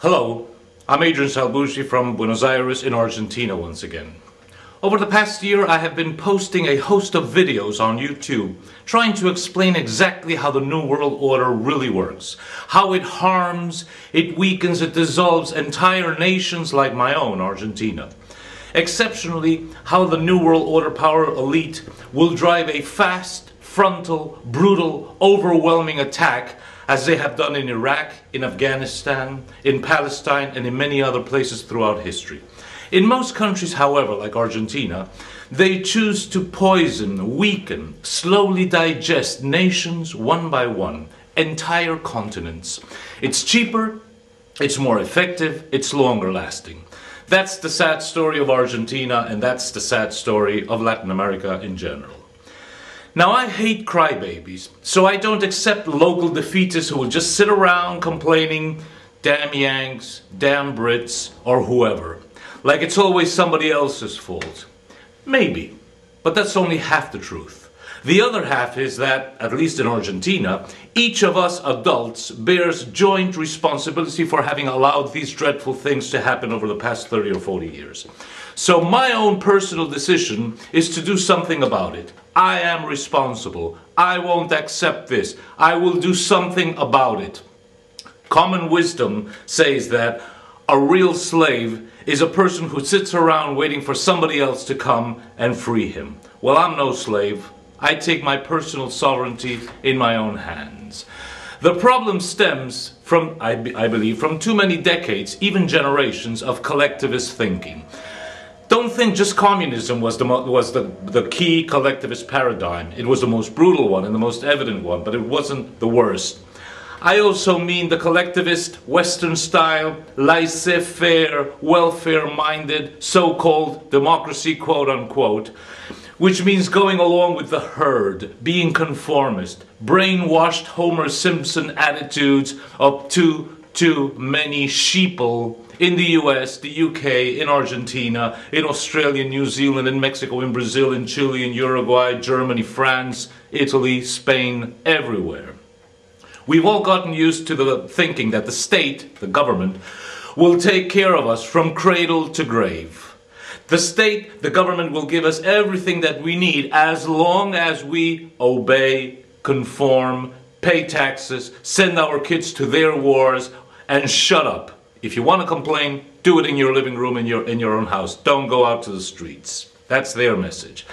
Hello, I'm Adrian Salbuchi from Buenos Aires in Argentina once again. Over the past year I have been posting a host of videos on YouTube trying to explain exactly how the New World Order really works, how it harms, it weakens, it dissolves entire nations like my own, Argentina. Exceptionally, how the New World Order power elite will drive a fast, frontal, brutal, overwhelming attack as they have done in Iraq, in Afghanistan, in Palestine, and in many other places throughout history. In most countries, however, like Argentina, they choose to poison, weaken, slowly digest nations one by one, entire continents. It's cheaper, it's more effective, it's longer lasting. That's the sad story of Argentina, and that's the sad story of Latin America in general. Now, I hate crybabies, so I don't accept local defeatists who will just sit around complaining, damn Yanks, damn Brits, or whoever. Like it's always somebody else's fault. Maybe, but that's only half the truth. The other half is that, at least in Argentina, each of us adults bears joint responsibility for having allowed these dreadful things to happen over the past 30 or 40 years. So my own personal decision is to do something about it. I am responsible. I won't accept this. I will do something about it. Common wisdom says that a real slave is a person who sits around waiting for somebody else to come and free him. Well, I'm no slave. I take my personal sovereignty in my own hands. The problem stems from, I believe, from too many decades, even generations, of collectivist thinking. Don't think just communism was the key collectivist paradigm. It was the most brutal one and the most evident one, but it wasn't the worst. I also mean the collectivist, Western-style, laissez-faire, welfare-minded, so-called democracy, quote-unquote, which means going along with the herd, being conformist, brainwashed Homer Simpson attitudes of too many sheeple in the US, the UK, in Argentina, in Australia, New Zealand, in Mexico, in Brazil, in Chile, in Uruguay, Germany, France, Italy, Spain, everywhere. We've all gotten used to the thinking that the state, the government, will take care of us from cradle to grave. The state, the government, will give us everything that we need as long as we obey, conform, pay taxes, send our kids to their wars, and shut up. If you want to complain, do it in your living room, in your own house. Don't go out to the streets. That's their message.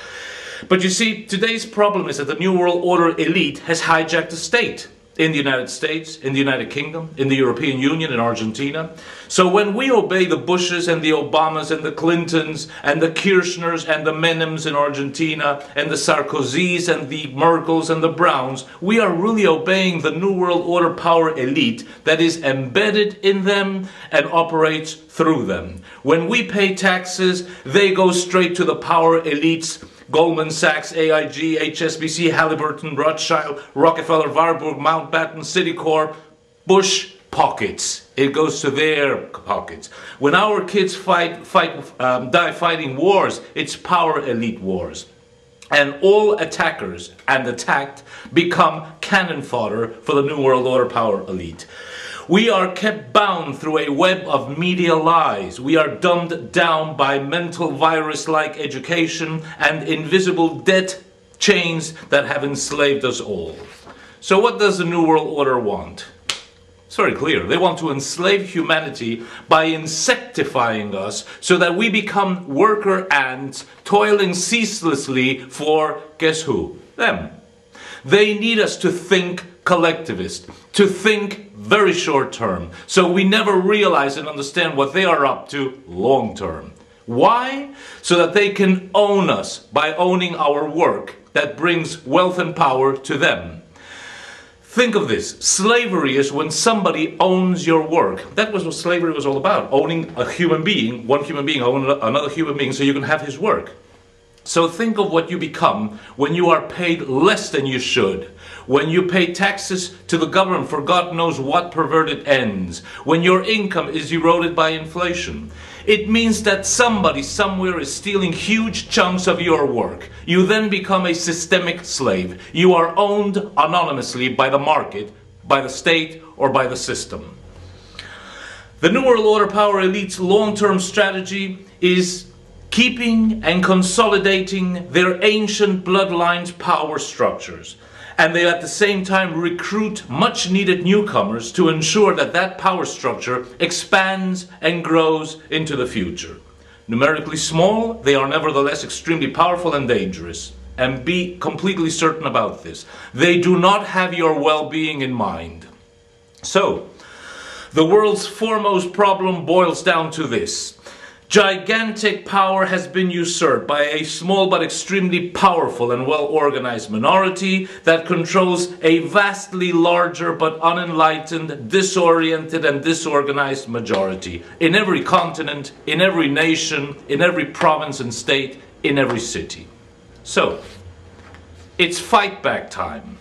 But you see, today's problem is that the New World Order elite has hijacked the state. In the United States, in the United Kingdom, in the European Union, in Argentina. So when we obey the Bushes and the Obamas and the Clintons and the Kirchners and the Menems in Argentina and the Sarkozys and the Merkels and the Browns, we are really obeying the New World Order power elite that is embedded in them and operates through them. When we pay taxes, they go straight to the power elites. Goldman Sachs, AIG, HSBC, Halliburton, Rothschild, Rockefeller, Warburg, Mountbatten, Citicorp, Bush pockets. It goes to their pockets. When our kids die fighting wars, it's power elite wars. And all attackers and attacked become cannon fodder for the New World Order power elite. We are kept bound through a web of media lies. We are dumbed down by mental virus-like education and invisible debt chains that have enslaved us all. So what does the New World Order want? It's very clear. They want to enslave humanity by insectifying us so that we become worker ants toiling ceaselessly for, guess who? Them. They need us to think collectivist, to think very short term, so we never realize and understand what they are up to long term. Why? So that they can own us by owning our work that brings wealth and power to them. Think of this. Slavery is when somebody owns your work. That was what slavery was all about. Owning a human being, one human being owning another human being so you can have his work. So think of what you become when you are paid less than you should, when you pay taxes to the government for God knows what perverted ends, when your income is eroded by inflation. It means that somebody somewhere is stealing huge chunks of your work. You then become a systemic slave. You are owned anonymously by the market, by the state, or by the system. The New World Order power elite's long-term strategy is keeping and consolidating their ancient bloodlines' power structures. And they at the same time recruit much needed newcomers to ensure that that power structure expands and grows into the future. Numerically small, they are nevertheless extremely powerful and dangerous. And be completely certain about this. They do not have your well-being in mind. So, the world's foremost problem boils down to this. Gigantic power has been usurped by a small but extremely powerful and well-organized minority that controls a vastly larger but unenlightened, disoriented and disorganized majority in every continent, in every nation, in every province and state, in every city. So, it's fight back time.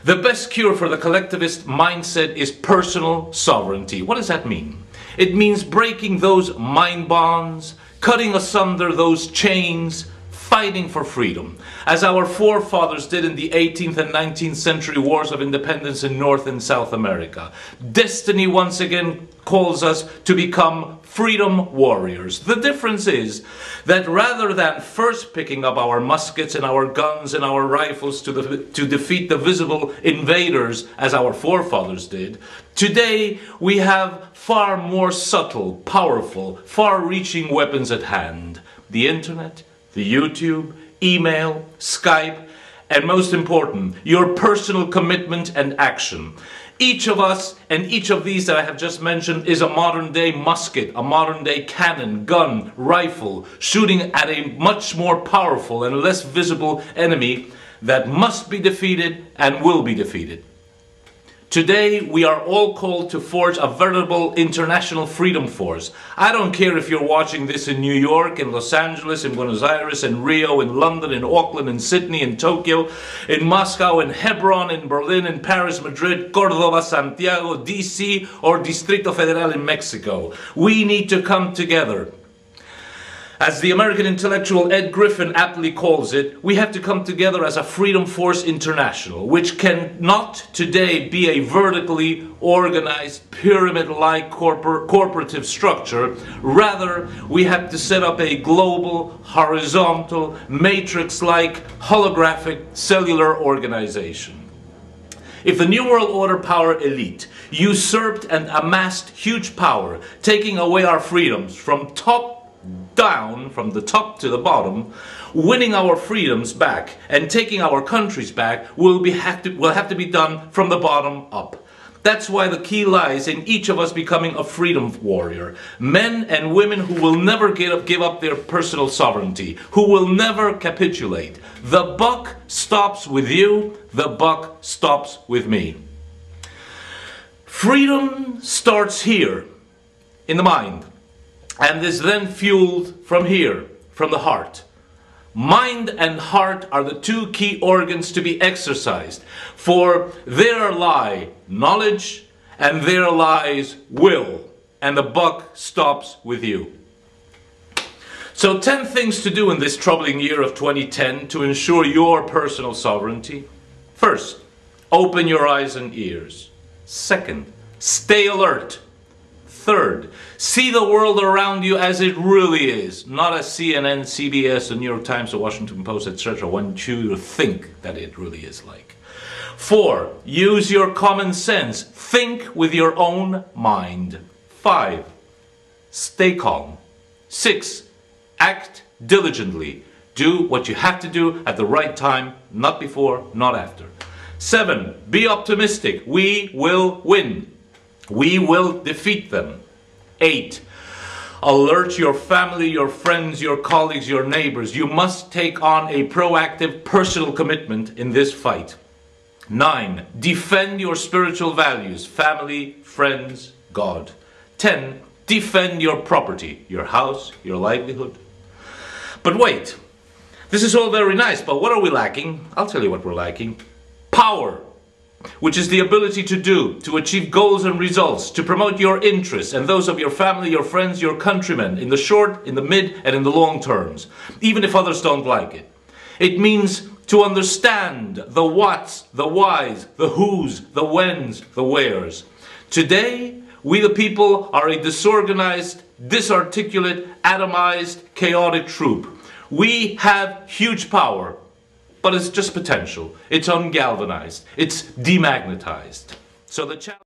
The best cure for the collectivist mindset is personal sovereignty. What does that mean? It means breaking those mind bonds, cutting asunder those chains, fighting for freedom, as our forefathers did in the 18th and 19th century wars of independence in North and South America. Destiny once again calls us to become freedom warriors. The difference is that rather than first picking up our muskets and our guns and our rifles to defeat the visible invaders as our forefathers did, today we have far more subtle, powerful, far-reaching weapons at hand. The internet, the YouTube, email, Skype, and most important, your personal commitment and action. Each of us and each of these that I have just mentioned is a modern-day musket, a modern-day cannon, gun, rifle, shooting at a much more powerful and less visible enemy that must be defeated and will be defeated. Today, we are all called to forge a veritable international freedom force. I don't care if you're watching this in New York, in Los Angeles, in Buenos Aires, in Rio, in London, in Auckland, in Sydney, in Tokyo, in Moscow, in Hebron, in Berlin, in Paris, Madrid, Córdoba, Santiago, DC, or Distrito Federal in Mexico. We need to come together. As the American intellectual Ed Griffin aptly calls it, we have to come together as a Freedom Force International, which cannot today be a vertically organized, pyramid-like corporative structure. Rather, we have to set up a global, horizontal, matrix-like, holographic, cellular organization. If the New World Order power elite usurped and amassed huge power, taking away our freedoms from top down, from the top to the bottom, winning our freedoms back and taking our countries back will have to be done from the bottom up. That's why the key lies in each of us becoming a freedom warrior. Men and women who will never give up their personal sovereignty, who will never capitulate. The buck stops with you, the buck stops with me. Freedom starts here, in the mind. And is then fueled from here, from the heart. Mind and heart are the two key organs to be exercised, for there lie knowledge and there lies will, and the buck stops with you. So 10 things to do in this troubling year of 2010 to ensure your personal sovereignty. First, open your eyes and ears. Second, stay alert. Third, see the world around you as it really is, not as CNN, CBS, the New York Times, the Washington Post, etc. want you to think that it really is like. 4, use your common sense. Think with your own mind. 5, stay calm. 6, act diligently. Do what you have to do at the right time, not before, not after. 7, be optimistic. We will win. We will defeat them. 8. Alert your family, your friends, your colleagues, your neighbors. You must take on a proactive personal commitment in this fight. 9. Defend your spiritual values, family, friends, God. 10. Defend your property, your house, your livelihood. But wait, this is all very nice, but what are we lacking? I'll tell you what we're lacking. Power. Which is the ability to do, to achieve goals and results, to promote your interests and those of your family, your friends, your countrymen, in the short, in the mid, and in the long terms, even if others don't like it. It means to understand the whats, the whys, the whos, the whens, the wheres. Today, We the people are a disorganized, disarticulate, atomized, chaotic troop. We have huge power, but it's just potential. It's ungalvanized. It's demagnetized. So the challenge